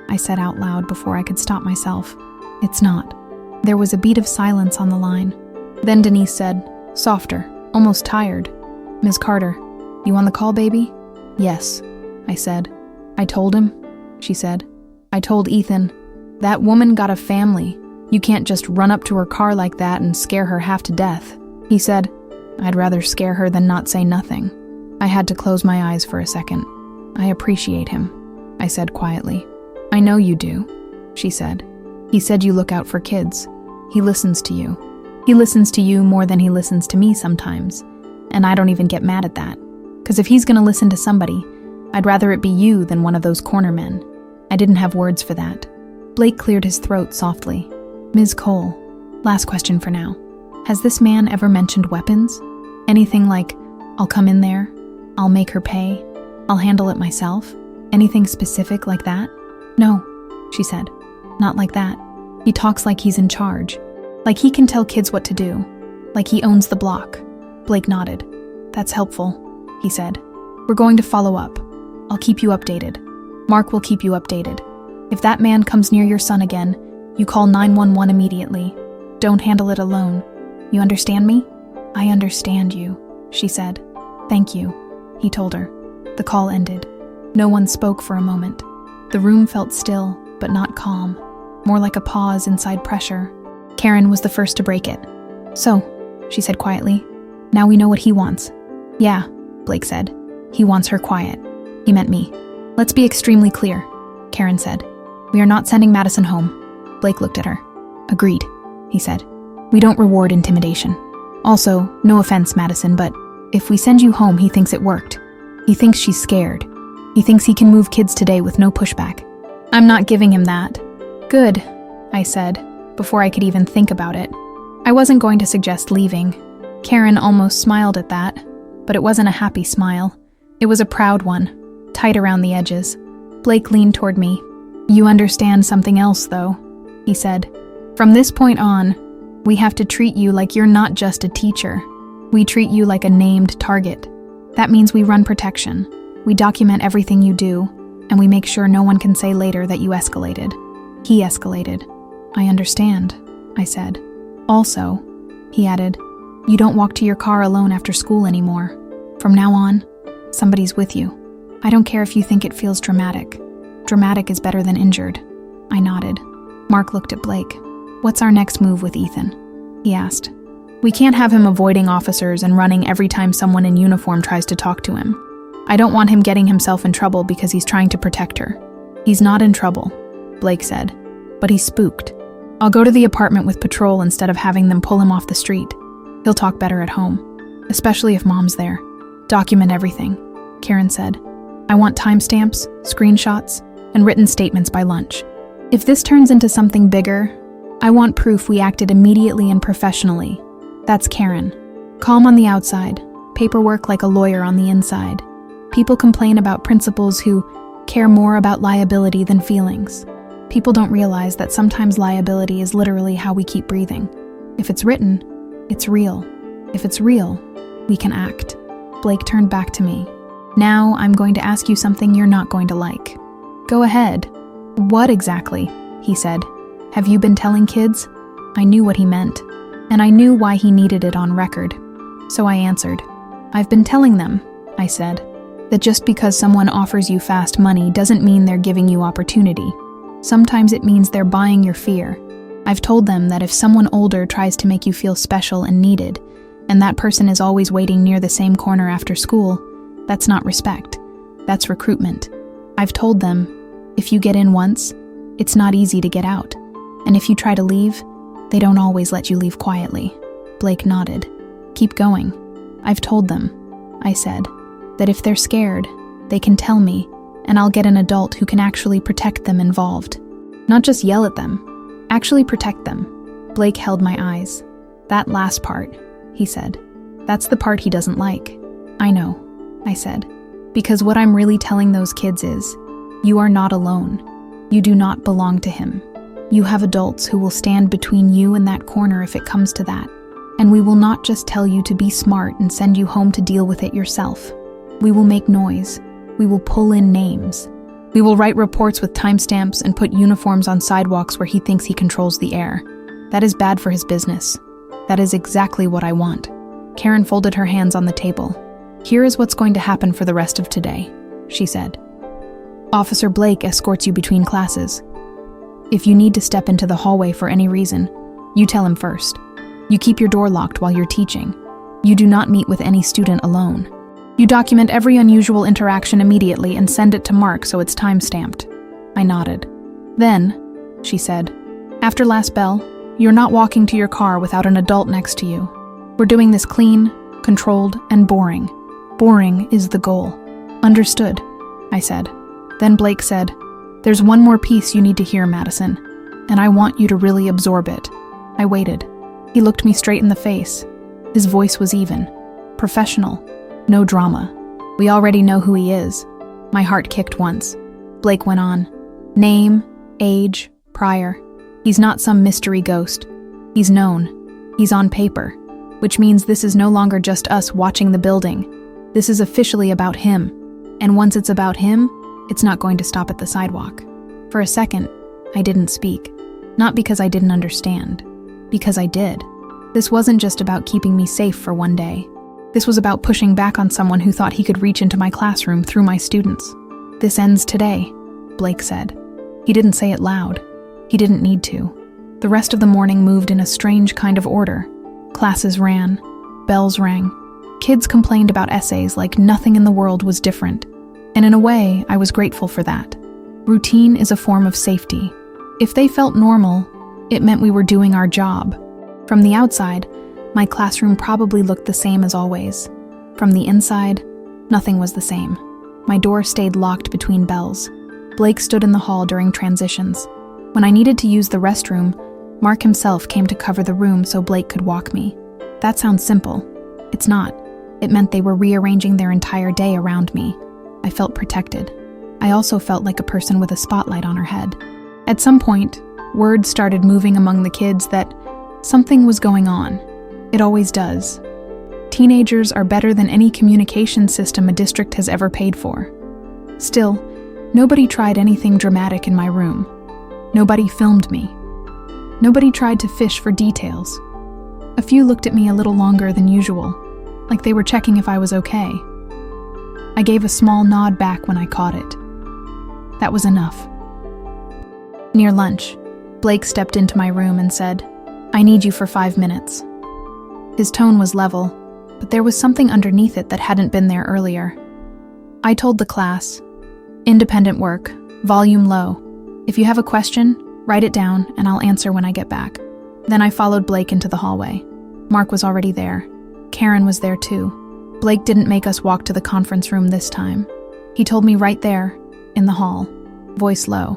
I said out loud before I could stop myself. "It's not." There was a beat of silence on the line. Then Denise said, softer, almost tired, "Ms. Carter, you on the call, baby?" "Yes," I said. "I told him," she said. "I told Ethan, that woman got a family. You can't just run up to her car like that and scare her half to death." He said, "I'd rather scare her than not say nothing." I had to close my eyes for a second. "I appreciate him," I said quietly. "I know you do," she said. "He said you look out for kids. He listens to you. He listens to you more than he listens to me sometimes, and I don't even get mad at that. Because if he's gonna listen to somebody, I'd rather it be you than one of those corner men." I didn't have words for that. Blake cleared his throat softly. "Ms. Cole, last question for now. Has this man ever mentioned weapons? Anything like, 'I'll come in there, I'll make her pay, I'll handle it myself'? Anything specific like that?" "No," she said. "Not like that. He talks like he's in charge. Like he can tell kids what to do. Like he owns the block." Blake nodded. "That's helpful," he said. "We're going to follow up. I'll keep you updated. Mark will keep you updated. If that man comes near your son again, you call 911 immediately. Don't handle it alone. You understand me?" "I understand you," she said. "Thank you," he told her. The call ended. No one spoke for a moment. The room felt still, but not calm. More like a pause inside pressure. Karen was the first to break it. "So," she said quietly, "now we know what he wants." "Yeah," Blake said. "He wants her quiet." He meant me. "Let's be extremely clear," Karen said. "We are not sending Madison home." Blake looked at her. "Agreed," he said. "We don't reward intimidation. Also, no offense, Madison, but if we send you home, he thinks it worked. He thinks she's scared. He thinks he can move kids today with no pushback. I'm not giving him that." "Good," I said, before I could even think about it. I wasn't going to suggest leaving. Karen almost smiled at that, but it wasn't a happy smile. It was a proud one, tight around the edges. Blake leaned toward me. "You understand something else, though," he said. "From this point on, we have to treat you like you're not just a teacher. We treat you like a named target. That means we run protection. We document everything you do, and we make sure no one can say later that you escalated. He escalated." "I understand," I said. "Also," he added, "you don't walk to your car alone after school anymore. From now on, somebody's with you. I don't care if you think it feels dramatic. Dramatic is better than injured." I nodded. Mark looked at Blake. "What's our next move with Ethan?" he asked. "We can't have him avoiding officers and running every time someone in uniform tries to talk to him. I don't want him getting himself in trouble because he's trying to protect her." "He's not in trouble," Blake said, "but he's spooked. I'll go to the apartment with patrol instead of having them pull him off the street. He'll talk better at home, especially if Mom's there. Document everything," Karen said. "I want timestamps, screenshots, and written statements by lunch. If this turns into something bigger, I want proof we acted immediately and professionally." That's Karen. Calm on the outside, paperwork like a lawyer on the inside. People complain about principals who care more about liability than feelings. People don't realize that sometimes liability is literally how we keep breathing. If it's written, it's real. If it's real, we can act. Blake turned back to me. Now I'm going to ask you something you're not going to like. Go ahead. What exactly? He said. Have you been telling kids? I knew what he meant, and I knew why he needed it on record. So I answered. I've been telling them, I said, that just because someone offers you fast money doesn't mean they're giving you opportunity. Sometimes it means they're buying your fear. I've told them that if someone older tries to make you feel special and needed, and that person is always waiting near the same corner after school, that's not respect. That's recruitment. I've told them, if you get in once, it's not easy to get out. And if you try to leave, they don't always let you leave quietly. Blake nodded. Keep going. I've told them, I said, that if they're scared, they can tell me, and I'll get an adult who can actually protect them involved. Not just yell at them, actually protect them. Blake held my eyes. That last part, he said. That's the part he doesn't like. I know, I said, because what I'm really telling those kids is, you are not alone. You do not belong to him. You have adults who will stand between you and that corner if it comes to that. And we will not just tell you to be smart and send you home to deal with it yourself. We will make noise. We will pull in names. We will write reports with timestamps and put uniforms on sidewalks where he thinks he controls the air. That is bad for his business. That is exactly what I want. Karen folded her hands on the table. Here is what's going to happen for the rest of today, she said. Officer Blake escorts you between classes. If you need to step into the hallway for any reason, you tell him first. You keep your door locked while you're teaching. You do not meet with any student alone. You document every unusual interaction immediately and send it to Mark so it's time-stamped. I nodded. Then, she said, after last bell, you're not walking to your car without an adult next to you. We're doing this clean, controlled, and boring. Boring is the goal. Understood, I said. Then Blake said, there's one more piece you need to hear, Madison, and I want you to really absorb it. I waited. He looked me straight in the face. His voice was even. Professional. No drama. We already know who he is. My heart kicked once. Blake went on. Name, age, prior. He's not some mystery ghost. He's known. He's on paper. Which means this is no longer just us watching the building. This is officially about him. And once it's about him, it's not going to stop at the sidewalk. For a second, I didn't speak. Not because I didn't understand. Because I did. This wasn't just about keeping me safe for one day. This was about pushing back on someone who thought he could reach into my classroom through my students. This ends today, Blake said. He didn't say it loud. He didn't need to. The rest of the morning moved in a strange kind of order. Classes ran. Bells rang. Kids complained about essays like nothing in the world was different. And in a way, I was grateful for that. Routine is a form of safety. If they felt normal, it meant we were doing our job. From the outside, my classroom probably looked the same as always. From the inside, nothing was the same. My door stayed locked between bells. Blake stood in the hall during transitions. When I needed to use the restroom, Mark himself came to cover the room so Blake could walk me. That sounds simple. It's not. It meant they were rearranging their entire day around me. I felt protected. I also felt like a person with a spotlight on her head. At some point, word started moving among the kids that something was going on. It always does. Teenagers are better than any communication system a district has ever paid for. Still, nobody tried anything dramatic in my room. Nobody filmed me. Nobody tried to fish for details. A few looked at me a little longer than usual, like they were checking if I was okay. I gave a small nod back when I caught it. That was enough. Near lunch, Blake stepped into my room and said, "I need you for 5 minutes." His tone was level, but there was something underneath it that hadn't been there earlier. I told the class, "Independent work, volume low. If you have a question, write it down and I'll answer when I get back." Then I followed Blake into the hallway. Mark was already there. Karen was there too. Blake didn't make us walk to the conference room this time. He told me right there, in the hall, voice low,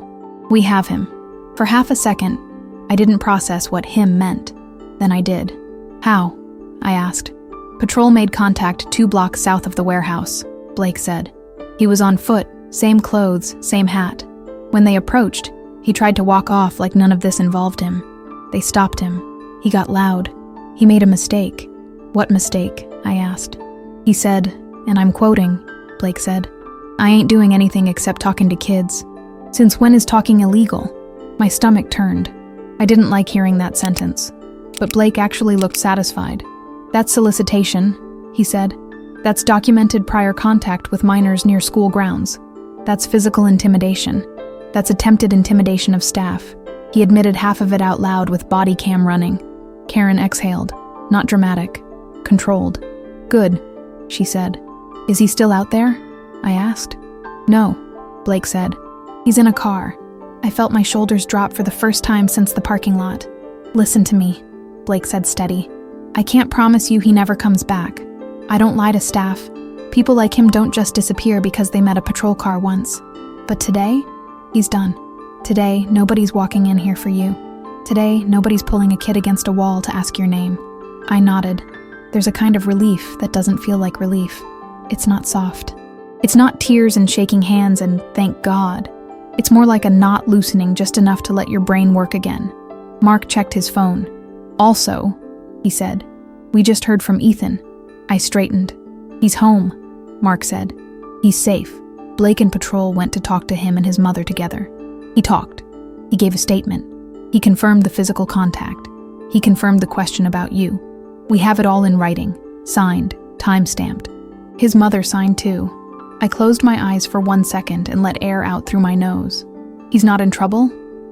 "We have him." For half a second, I didn't process what him meant. Then I did. "How?" I asked. "Patrol made contact 2 blocks south of the warehouse," Blake said. "He was on foot, same clothes, same hat. When they approached, he tried to walk off like none of this involved him. They stopped him. He got loud. He made a mistake." "What mistake?" I asked. He said, and I'm quoting, Blake said. I ain't doing anything except talking to kids. Since when is talking illegal? My stomach turned. I didn't like hearing that sentence. But Blake actually looked satisfied. That's solicitation, he said. That's documented prior contact with minors near school grounds. That's physical intimidation. That's attempted intimidation of staff. He admitted half of it out loud with body cam running. Karen exhaled. Not dramatic. Controlled. Good, she said. Is he still out there? I asked. No, Blake said. He's in a car. I felt my shoulders drop for the first time since the parking lot. Listen to me, Blake said steady. I can't promise you he never comes back. I don't lie to staff. People like him don't just disappear because they met a patrol car once. But today, he's done. Today, nobody's walking in here for you. Today, nobody's pulling a kid against a wall to ask your name. I nodded. There's a kind of relief that doesn't feel like relief. It's not soft. It's not tears and shaking hands and thank God. It's more like a knot loosening just enough to let your brain work again. Mark checked his phone. Also, he said, we just heard from Ethan. I straightened. He's home, Mark said. He's safe. Blake and patrol went to talk to him and his mother together. He talked. He gave a statement. He confirmed the physical contact. He confirmed the question about you. We have it all in writing, signed, time-stamped. His mother signed too. I closed my eyes for 1 second and let air out through my nose. He's not in trouble?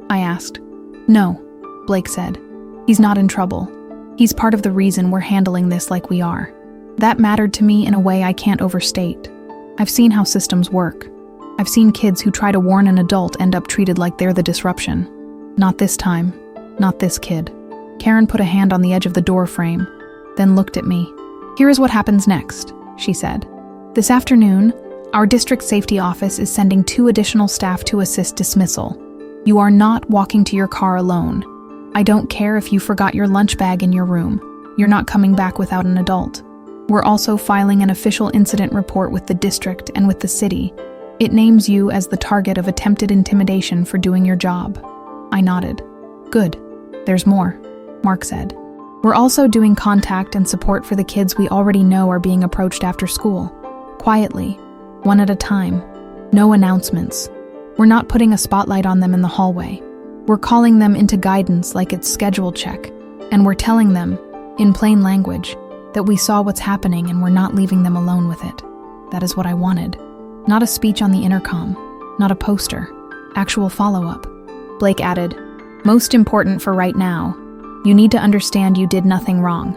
I asked. No, Blake said. He's not in trouble. He's part of the reason we're handling this like we are. That mattered to me in a way I can't overstate. I've seen how systems work. I've seen kids who try to warn an adult end up treated like they're the disruption. Not this time. Not this kid. Karen put a hand on the edge of the door frame, then looked at me. Here is what happens next, she said. This afternoon, our district safety office is sending 2 additional staff to assist dismissal. You are not walking to your car alone. I don't care if you forgot your lunch bag in your room. You're not coming back without an adult. We're also filing an official incident report with the district and with the city. It names you as the target of attempted intimidation for doing your job. I nodded. Good. There's more, Mark said. We're also doing contact and support for the kids we already know are being approached after school. Quietly, one at a time. No announcements. We're not putting a spotlight on them in the hallway. We're calling them into guidance like it's schedule check, and we're telling them, in plain language, that we saw what's happening and we're not leaving them alone with it. That is what I wanted. Not a speech on the intercom, not a poster, actual follow-up. Blake added, most important for right now, you need to understand you did nothing wrong.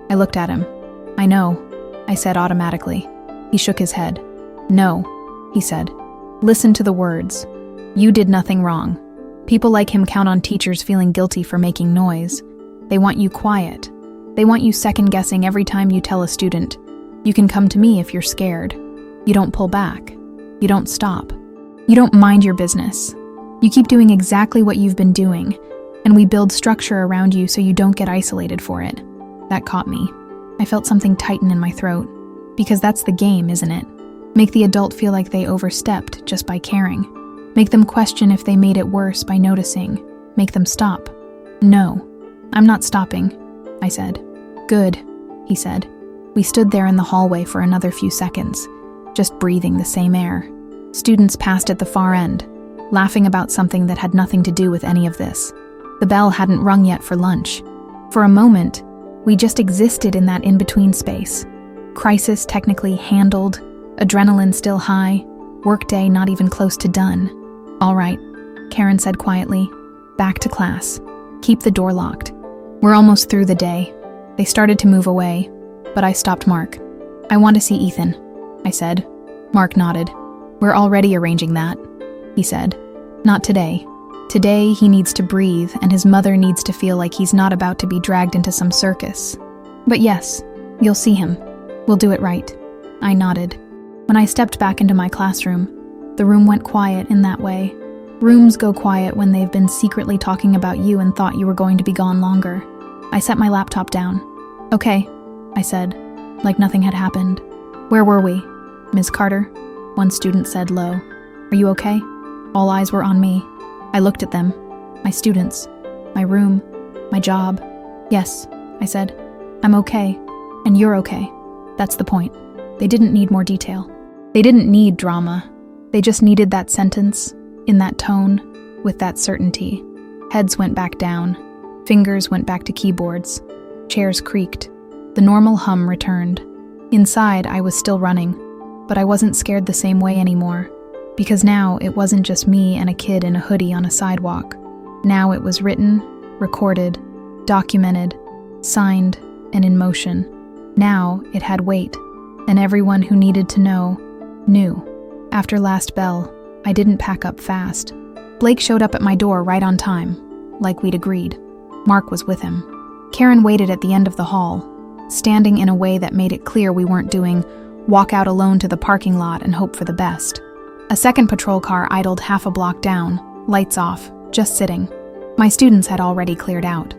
I looked at him. I know, I said automatically. He shook his head. No, he said. Listen to the words. You did nothing wrong. People like him count on teachers feeling guilty for making noise. They want you quiet. They want you second-guessing every time you tell a student, you can come to me if you're scared. You don't pull back. You don't stop. You don't mind your business. You keep doing exactly what you've been doing, and we build structure around you so you don't get isolated for it. That caught me. I felt something tighten in my throat. Because that's the game, isn't it? Make the adult feel like they overstepped just by caring. Make them question if they made it worse by noticing. Make them stop. No, I'm not stopping, I said. Good, he said. We stood there in the hallway for another few seconds, just breathing the same air. Students passed at the far end, laughing about something that had nothing to do with any of this. The bell hadn't rung yet for lunch. For a moment, we just existed in that in-between space. Crisis technically handled, adrenaline still high, workday not even close to done. All right, Karen said quietly. Back to class. Keep the door locked. We're almost through the day. They started to move away, but I stopped Mark. I want to see Ethan, I said. Mark nodded. We're already arranging that, he said. Not today. Today he needs to breathe and his mother needs to feel like he's not about to be dragged into some circus. But yes, you'll see him. We'll do it right. I nodded. When I stepped back into my classroom, the room went quiet in that way. Rooms go quiet when they've been secretly talking about you and thought you were going to be gone longer. I set my laptop down. Okay, I said, like nothing had happened. Where were we? Ms. Carter, one student said low. Are you okay? All eyes were on me. I looked at them. My students. My room. My job. Yes, I said. I'm okay. And you're okay. That's the point. They didn't need more detail. They didn't need drama. They just needed that sentence, in that tone, with that certainty. Heads went back down. Fingers went back to keyboards. Chairs creaked. The normal hum returned. Inside, I was still running, but I wasn't scared the same way anymore, because now it wasn't just me and a kid in a hoodie on a sidewalk. Now it was written, recorded, documented, signed, and in motion. Now it had weight, and everyone who needed to know, knew. After last bell, I didn't pack up fast. Blake showed up at my door right on time, like we'd agreed. Mark was with him. Karen waited at the end of the hall, standing in a way that made it clear we weren't doing walk out alone to the parking lot and hope for the best. A second patrol car idled half a block down, lights off, just sitting. My students had already cleared out.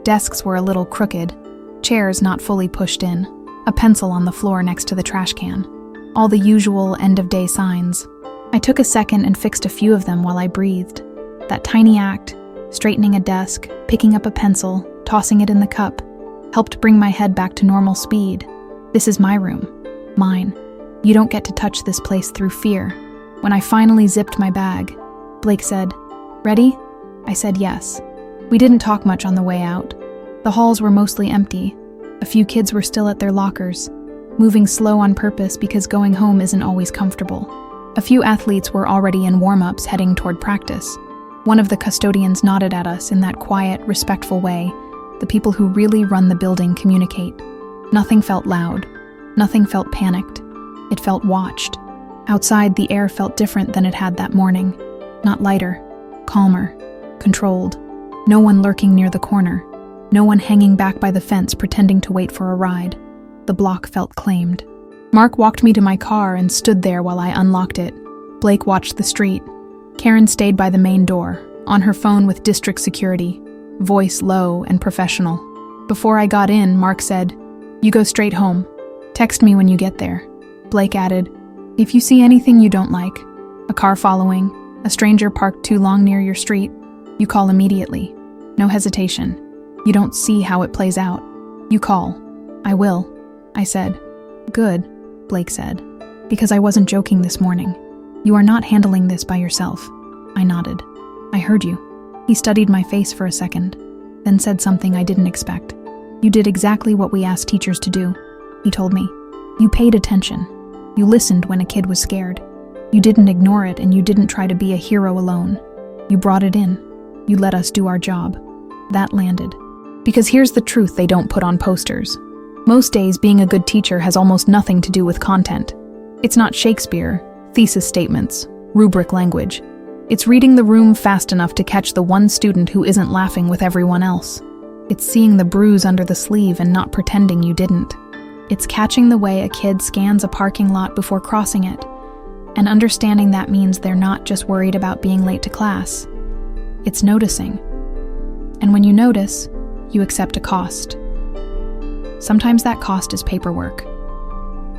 Desks were a little crooked, chairs not fully pushed in, a pencil on the floor next to the trash can. All the usual end-of-day signs. I took a second and fixed a few of them while I breathed. That tiny act, straightening a desk, picking up a pencil, tossing it in the cup, helped bring my head back to normal speed. This is my room. Mine. You don't get to touch this place through fear. When I finally zipped my bag, Blake said, "Ready?" I said yes. We didn't talk much on the way out. The halls were mostly empty. A few kids were still at their lockers, moving slow on purpose because going home isn't always comfortable. A few athletes were already in warm-ups heading toward practice. One of the custodians nodded at us in that quiet, respectful way the people who really run the building communicate. Nothing felt loud. Nothing felt panicked. It felt watched. Outside, the air felt different than it had that morning. Not lighter, calmer, controlled. No one lurking near the corner. No one hanging back by the fence pretending to wait for a ride. The block felt claimed. Mark walked me to my car and stood there while I unlocked it. Blake watched the street. Karen stayed by the main door, on her phone with district security, voice low and professional. Before I got in, Mark said, "You go straight home. Text me when you get there." Blake added, "If you see anything you don't like, a car following, a stranger parked too long near your street, you call immediately. No hesitation. You don't see how it plays out. You call." "I will," I said. "Good," Blake said, "because I wasn't joking this morning. You are not handling this by yourself." I nodded. "I heard you." He studied my face for a second, then said something I didn't expect. "You did exactly what we asked teachers to do," he told me. "You paid attention. You listened when a kid was scared. You didn't ignore it, and you didn't try to be a hero alone. You brought it in. You let us do our job." That landed. Because here's the truth they don't put on posters. Most days, being a good teacher has almost nothing to do with content. It's not Shakespeare, thesis statements, rubric language. It's reading the room fast enough to catch the one student who isn't laughing with everyone else. It's seeing the bruise under the sleeve and not pretending you didn't. It's catching the way a kid scans a parking lot before crossing it, and understanding that means they're not just worried about being late to class. It's noticing. And when you notice, you accept a cost. Sometimes that cost is paperwork.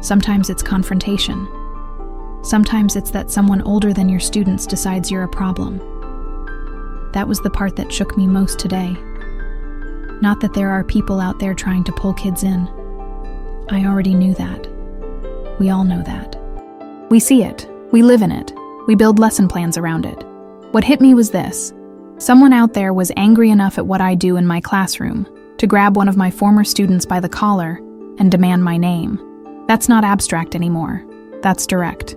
Sometimes it's confrontation. Sometimes it's that someone older than your students decides you're a problem. That was the part that shook me most today. Not that there are people out there trying to pull kids in. I already knew that. We all know that. We see it. We live in it. We build lesson plans around it. What hit me was this. Someone out there was angry enough at what I do in my classroom to grab one of my former students by the collar and demand my name. That's not abstract anymore. That's direct.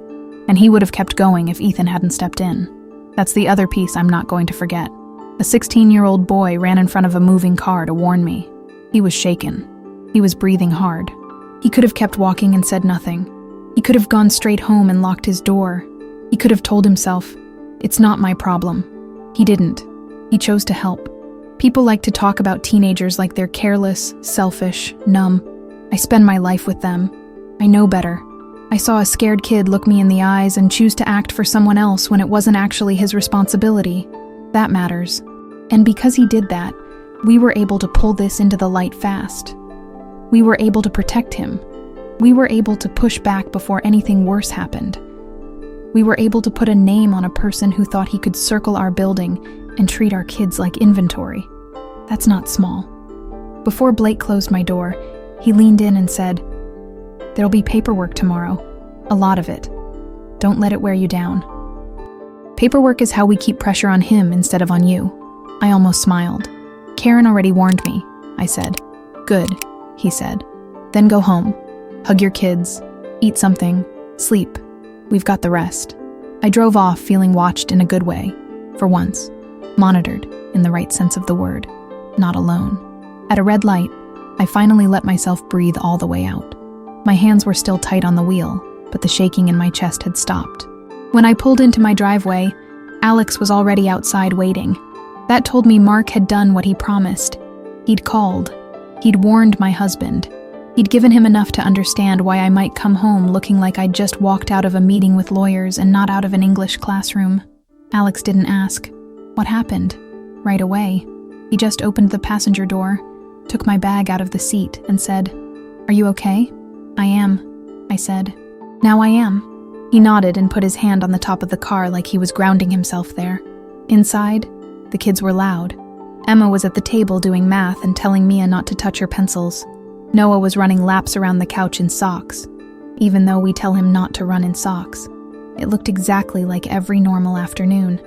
And he would have kept going if Ethan hadn't stepped in. That's the other piece I'm not going to forget. A 16-year-old boy ran in front of a moving car to warn me. He was shaken. He was breathing hard. He could have kept walking and said nothing. He could have gone straight home and locked his door. He could have told himself, "It's not my problem." He didn't. He chose to help. People like to talk about teenagers like they're careless, selfish, numb. I spend my life with them. I know better. I saw a scared kid look me in the eyes and choose to act for someone else when it wasn't actually his responsibility. That matters. And because he did that, we were able to pull this into the light fast. We were able to protect him. We were able to push back before anything worse happened. We were able to put a name on a person who thought he could circle our building and treat our kids like inventory. That's not small. Before Blake closed my door, he leaned in and said, "There'll be paperwork tomorrow. A lot of it. Don't let it wear you down. Paperwork is how we keep pressure on him instead of on you. I almost smiled. Karen already warned me, I said. Good, he said. Then go home. Hug your kids. Eat something. Sleep. We've got the rest. I drove off feeling watched in a good way. For once. Monitored, in the right sense of the word. Not alone. At a red light, I finally let myself breathe all the way out. My hands were still tight on the wheel, but the shaking in my chest had stopped. When I pulled into my driveway, Alex was already outside waiting. That told me Mark had done what he promised. He'd called. He'd warned my husband. He'd given him enough to understand why I might come home looking like I'd just walked out of a meeting with lawyers and not out of an English classroom. Alex didn't ask. What happened? Right away. He just opened the passenger door, took my bag out of the seat, and said, "Are you okay?" "I am," I said. "Now I am." He nodded and put his hand on the top of the car like he was grounding himself there. Inside, the kids were loud. Emma was at the table doing math and telling Mia not to touch her pencils. Noah was running laps around the couch in socks, even though we tell him not to run in socks. It looked exactly like every normal afternoon.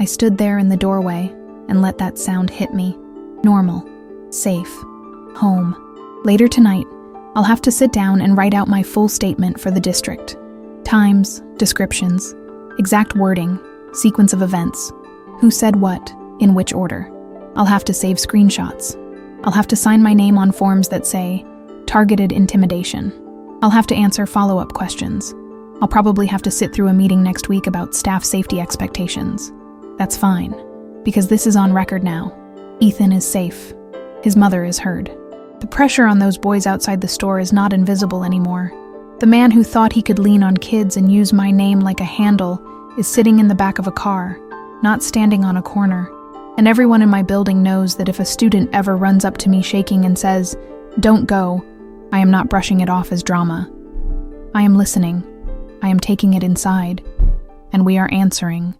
I stood there in the doorway and let that sound hit me. Normal. Safe. Home. Later tonight, I'll have to sit down and write out my full statement for the district. Times, descriptions, exact wording, sequence of events, who said what, in which order. I'll have to save screenshots. I'll have to sign my name on forms that say, targeted intimidation. I'll have to answer follow-up questions. I'll probably have to sit through a meeting next week about staff safety expectations. That's fine, because this is on record now. Ethan is safe. His mother is heard. The pressure on those boys outside the store is not invisible anymore. The man who thought he could lean on kids and use my name like a handle is sitting in the back of a car, not standing on a corner. And everyone in my building knows that if a student ever runs up to me shaking and says, "Don't go," I am not brushing it off as drama. I am listening. I am taking it inside. And we are answering.